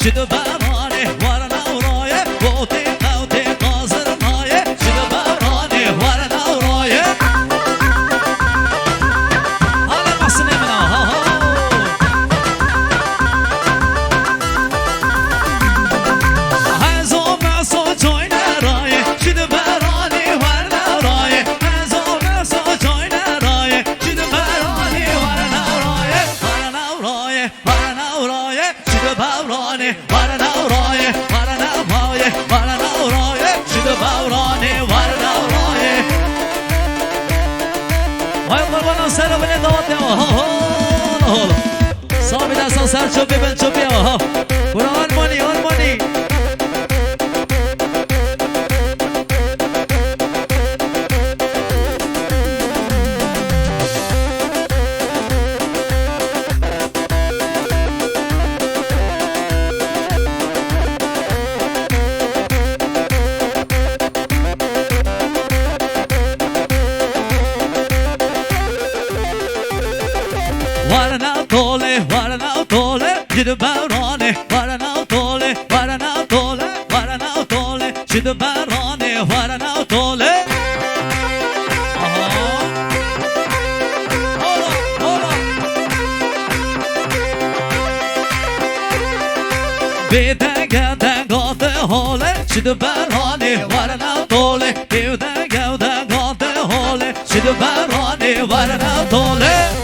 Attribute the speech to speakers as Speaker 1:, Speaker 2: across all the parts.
Speaker 1: شد برانه ورنا ورایه بوتی قوتی قازر نایه شد برانه ورنا ورایه حالا قصنه منا هزو مسو جای نرایه شد برانه ورنا ورایه هزو مسو جای نرایه شد برانه ورنا ورایه ورنا ورایه ورنا ورایه شد برانه ورنا ورایه ورنا ورایه ورنا ورایه شد برانه ورنا ورایه وای قربان سلام بده دعوت نما صاحب دستان سر چوب ببین چوب بیا برو آلمانی آلمانی ورنا طوله جد برانه ورنا طوله ورنا طوله ورنا طوله جد برانه ورنا طوله بیدنگه دنگاته حاله جد برانه ورنا طوله بیدنگه دنگاته حاله جد برانه ورنا طوله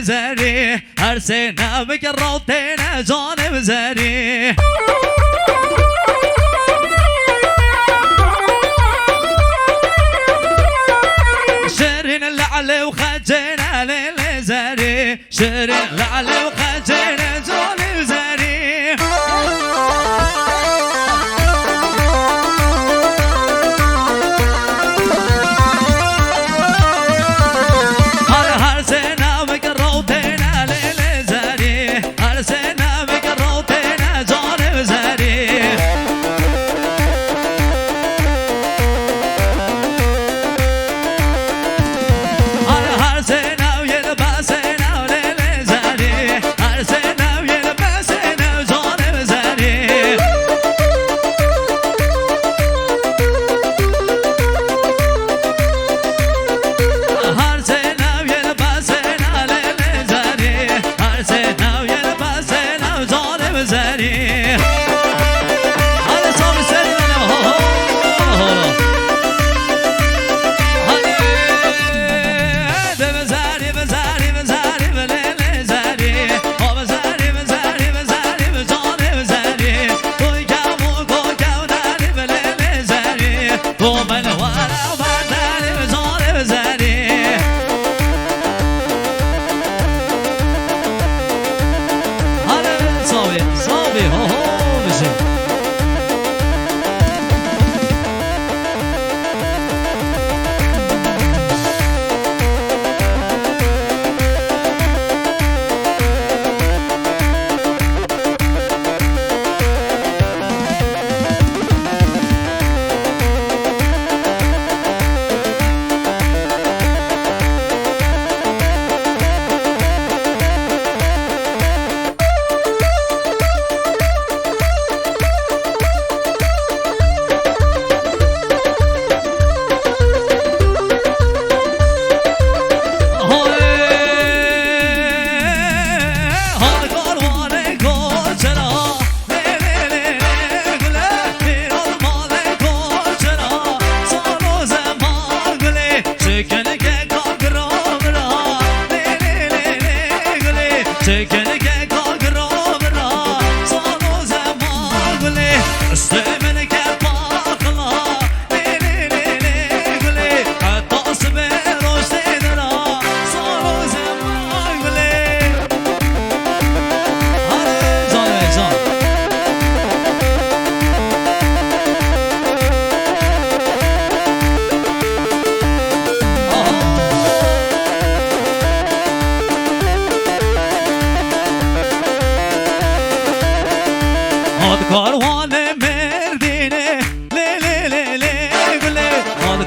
Speaker 2: زري
Speaker 1: زری هر سنه بکر روتین جانب زری شرين العلي وخجينا للزري شرين العلي وخجينا جانب زري کاروان مردینه لی لی لی لی گله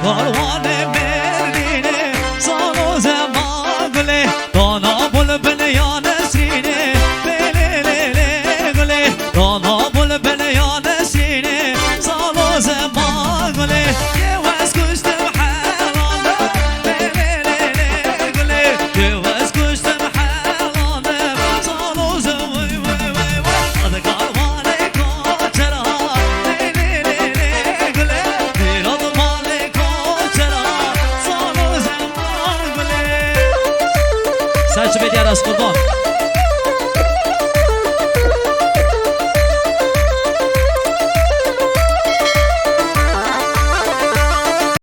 Speaker 1: کاروان مردینه سال و زمان گله دانا بلبل یا نسرینه لی لی لی لی گله دانا بلبل یا نسرینه سال و زمان گله یه وز کشتم حیرانه لی لی لی لی گله یه وز کشتم حیرانه سال و زمان سرچه بدی از قربان